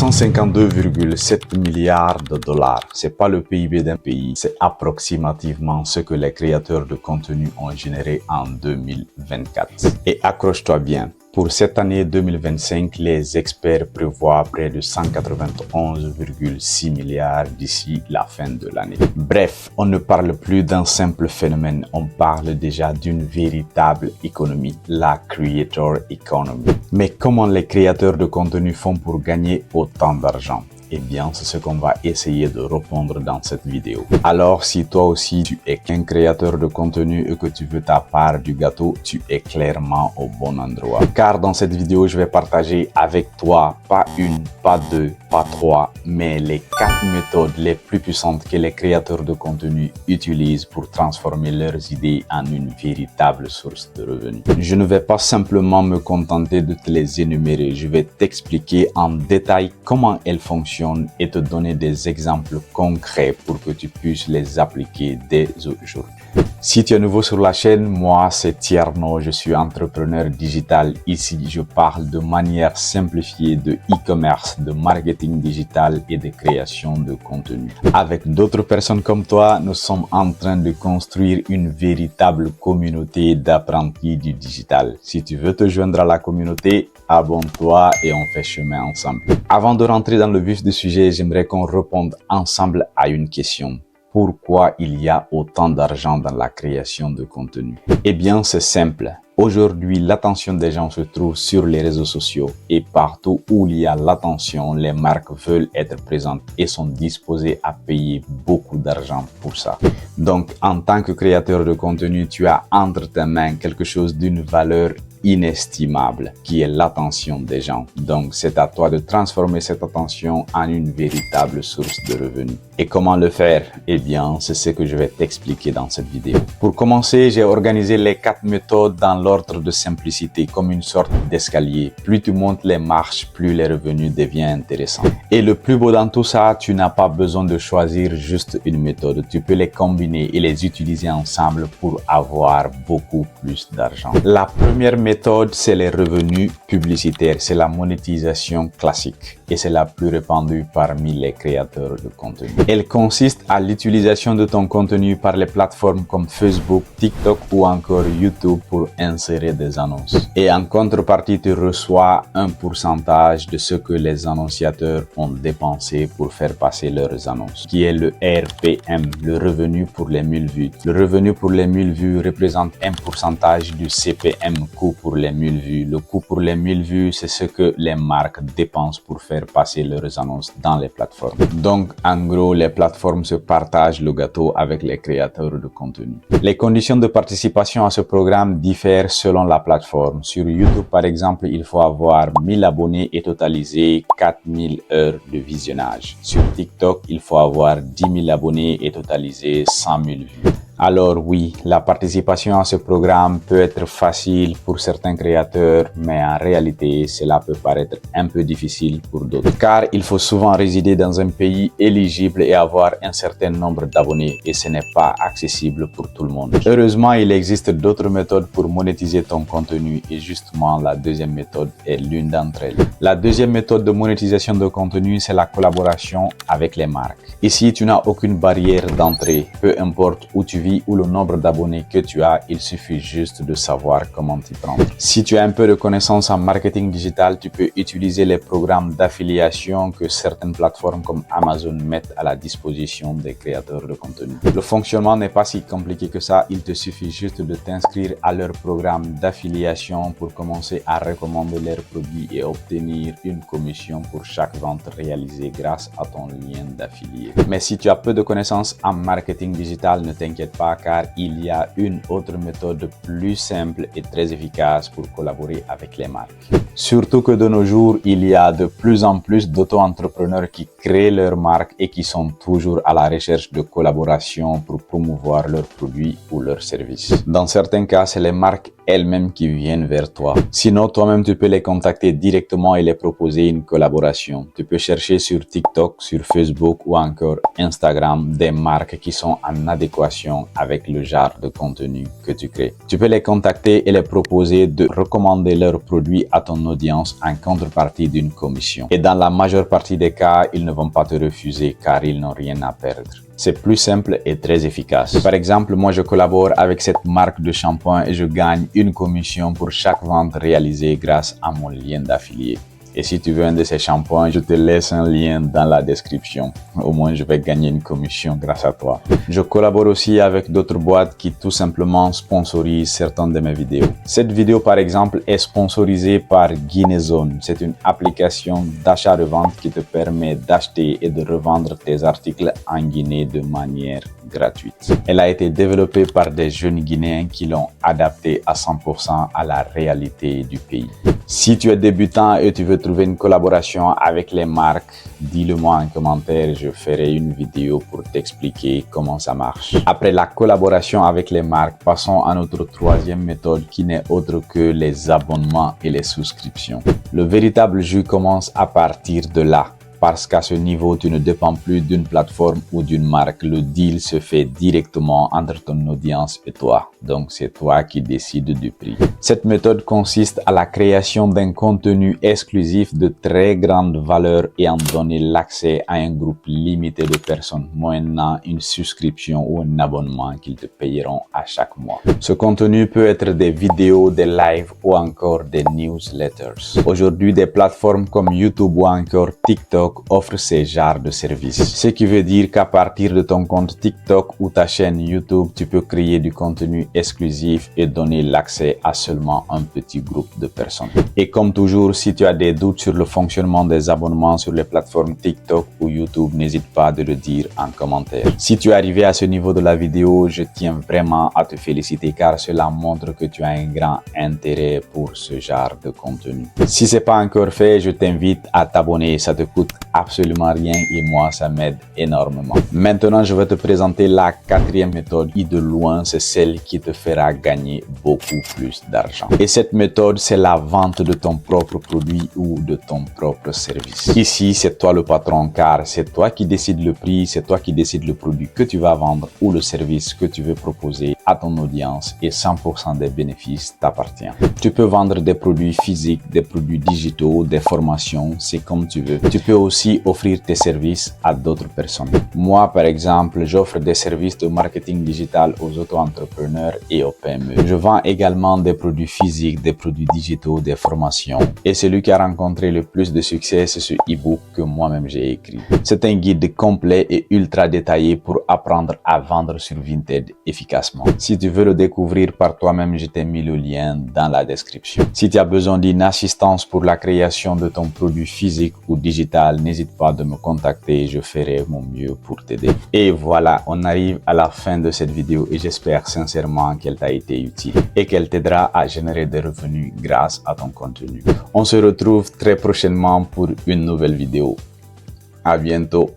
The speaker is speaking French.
252,7 milliards de dollars. C'est pas le PIB d'un pays, c'est approximativement ce que les créateurs de contenu ont généré en 2024. Et accroche-toi bien. Pour cette année 2025, les experts prévoient près de 191,6 milliards d'ici la fin de l'année. Bref, on ne parle plus d'un simple phénomène, on parle déjà d'une véritable économie, la Creator Economy. Mais comment les créateurs de contenu font pour gagner autant d'argent? Eh bien, c'est ce qu'on va essayer de répondre dans cette vidéo. Alors, si toi aussi tu es qu'un créateur de contenu et que tu veux ta part du gâteau, tu es clairement au bon endroit. Car dans cette vidéo, je vais partager avec toi, pas une, pas deux, pas trois, mais les 4 méthodes les plus puissantes que les créateurs de contenu utilisent pour transformer leurs idées en une véritable source de revenus. Je ne vais pas simplement me contenter de te les énumérer, je vais t'expliquer en détail comment elles fonctionnent et te donner des exemples concrets pour que tu puisses les appliquer dès aujourd'hui. Si tu es nouveau sur la chaîne, moi c'est Tierno, je suis entrepreneur digital. Ici, je parle de manière simplifiée de e-commerce, de marketing digital et de création de contenu. Avec d'autres personnes comme toi, nous sommes en train de construire une véritable communauté d'apprentis du digital. Si tu veux te joindre à la communauté, abonne-toi et on fait chemin ensemble. Avant de rentrer dans le vif du sujet, j'aimerais qu'on réponde ensemble à une question. Pourquoi il y a autant d'argent dans la création de contenu? Eh bien, c'est simple. Aujourd'hui, l'attention des gens se trouve sur les réseaux sociaux et partout où il y a l'attention, les marques veulent être présentes et sont disposées à payer beaucoup d'argent pour ça. Donc, en tant que créateur de contenu, tu as entre tes mains quelque chose d'une valeur inestimable qui est l'attention des gens. Donc, c'est à toi de transformer cette attention en une véritable source de revenus. Et comment le faire? Eh bien, c'est ce que je vais t'expliquer dans cette vidéo. Pour commencer, j'ai organisé les 4 méthodes dans l'ordre de simplicité comme une sorte d'escalier. Plus tu montes les marches, plus les revenus deviennent intéressants. Et le plus beau dans tout ça, tu n'as pas besoin de choisir juste une méthode. Tu peux les combiner et les utiliser ensemble pour avoir beaucoup plus d'argent. La première méthode, c'est les revenus publicitaires. C'est la monétisation classique et c'est la plus répandue parmi les créateurs de contenu. Elle consiste à l'utilisation de ton contenu par les plateformes comme Facebook, TikTok ou encore YouTube pour insérer des annonces. Et en contrepartie, tu reçois un pourcentage de ce que les annonciateurs ont dépensé pour faire passer leurs annonces, qui est le RPM, le revenu pour les 1000 vues. Le revenu pour les 1000 vues représente un pourcentage du CPM, coût pour les 1000 vues. Le coût pour les 1000 vues, c'est ce que les marques dépensent pour faire passer leurs annonces dans les plateformes. Donc, en gros, les plateformes se partagent le gâteau avec les créateurs de contenu. Les conditions de participation à ce programme diffèrent selon la plateforme. Sur YouTube, par exemple, il faut avoir 1000 abonnés et totaliser 4000 heures de visionnage. Sur TikTok, il faut avoir 10 000 abonnés et totaliser 100 000 vues. Alors oui, la participation à ce programme peut être facile pour certains créateurs, mais en réalité, cela peut paraître un peu difficile pour d'autres. Car il faut souvent résider dans un pays éligible et avoir un certain nombre d'abonnés et ce n'est pas accessible pour tout le monde. Heureusement, il existe d'autres méthodes pour monétiser ton contenu et justement, la deuxième méthode est l'une d'entre elles. La deuxième méthode de monétisation de contenu, c'est la collaboration avec les marques. Ici, tu n'as aucune barrière d'entrée, peu importe où tu vis ou le nombre d'abonnés que tu as, il suffit juste de savoir comment t'y prendre. Si tu as un peu de connaissances en marketing digital, tu peux utiliser les programmes d'affiliation que certaines plateformes comme Amazon mettent à la disposition des créateurs de contenu. Le fonctionnement n'est pas si compliqué que ça, il te suffit juste de t'inscrire à leur programme d'affiliation pour commencer à recommander leurs produits et obtenir une commission pour chaque vente réalisée grâce à ton lien d'affilié. Mais si tu as peu de connaissances en marketing digital, ne t'inquiète pas car il y a une autre méthode plus simple et très efficace pour collaborer avec les marques. Surtout que de nos jours, il y a de plus en plus d'auto-entrepreneurs qui créent leurs marques et qui sont toujours à la recherche de collaboration pour promouvoir leurs produits ou leurs services. Dans certains cas, c'est les marques elles-mêmes qui viennent vers toi. Sinon, toi-même, tu peux les contacter directement et les proposer une collaboration. Tu peux chercher sur TikTok, sur Facebook ou encore Instagram des marques qui sont en adéquation correspond avec le genre de contenu que tu crées. Tu peux les contacter et les proposer de recommander leurs produits à ton audience en contrepartie d'une commission. Et dans la majeure partie des cas, ils ne vont pas te refuser car ils n'ont rien à perdre. C'est plus simple et très efficace. Par exemple, moi je collabore avec cette marque de shampoing et je gagne une commission pour chaque vente réalisée grâce à mon lien d'affilié. Et si tu veux un de ces shampoings, je te laisse un lien dans la description. Au moins, je vais gagner une commission grâce à toi. Je collabore aussi avec d'autres boîtes qui tout simplement sponsorisent certaines de mes vidéos. Cette vidéo, par exemple, est sponsorisée par Guinézone. C'est une application d'achat-revente qui te permet d'acheter et de revendre tes articles en Guinée de manière gratuite. Elle a été développée par des jeunes Guinéens qui l'ont adaptée à 100% à la réalité du pays. Si tu es débutant et tu veux trouver une collaboration avec les marques, dis-le-moi en commentaire et je ferai une vidéo pour t'expliquer comment ça marche. Après la collaboration avec les marques, passons à notre troisième méthode qui n'est autre que les abonnements et les souscriptions. Le véritable jeu commence à partir de là. Parce qu'à ce niveau, tu ne dépends plus d'une plateforme ou d'une marque. Le deal se fait directement entre ton audience et toi. Donc, c'est toi qui décides du prix. Cette méthode consiste à la création d'un contenu exclusif de très grande valeur et en donner l'accès à un groupe limité de personnes, moyennant une souscription ou un abonnement qu'ils te payeront à chaque mois. Ce contenu peut être des vidéos, des lives ou encore des newsletters. Aujourd'hui, des plateformes comme YouTube ou encore TikTok offre ces genres de services. Ce qui veut dire qu'à partir de ton compte TikTok ou ta chaîne YouTube, tu peux créer du contenu exclusif et donner l'accès à seulement un petit groupe de personnes. Et comme toujours, si tu as des doutes sur le fonctionnement des abonnements sur les plateformes TikTok ou YouTube, n'hésite pas de le dire en commentaire. Si tu es arrivé à ce niveau de la vidéo, je tiens vraiment à te féliciter car cela montre que tu as un grand intérêt pour ce genre de contenu. Si c'est pas encore fait, je t'invite à t'abonner, ça te coûte absolument rien et moi ça m'aide énormément. Maintenant je vais te présenter la quatrième méthode et de loin c'est celle qui te fera gagner beaucoup plus d'argent. Et cette méthode c'est la vente de ton propre produit ou de ton propre service. Ici c'est toi le patron car c'est toi qui décides le prix, c'est toi qui décides le produit que tu vas vendre ou le service que tu veux proposer à ton audience et 100% des bénéfices t'appartient. Tu peux vendre des produits physiques, des produits digitaux, des formations, c'est comme tu veux. Tu peux aussi offrir tes services à d'autres personnes. Moi, par exemple, j'offre des services de marketing digital aux auto-entrepreneurs et aux PME. Je vends également des produits physiques, des produits digitaux, des formations. Et celui qui a rencontré le plus de succès, c'est ce e-book que moi-même j'ai écrit. C'est un guide complet et ultra détaillé pour apprendre à vendre sur Vinted efficacement. Si tu veux le découvrir par toi-même, je t'ai mis le lien dans la description. Si tu as besoin d'une assistance pour la création de ton produit physique ou digital, n'hésite pas de me contacter, je ferai mon mieux pour t'aider. Et voilà, on arrive à la fin de cette vidéo et j'espère sincèrement qu'elle t'a été utile et qu'elle t'aidera à générer des revenus grâce à ton contenu. On se retrouve très prochainement pour une nouvelle vidéo. À bientôt.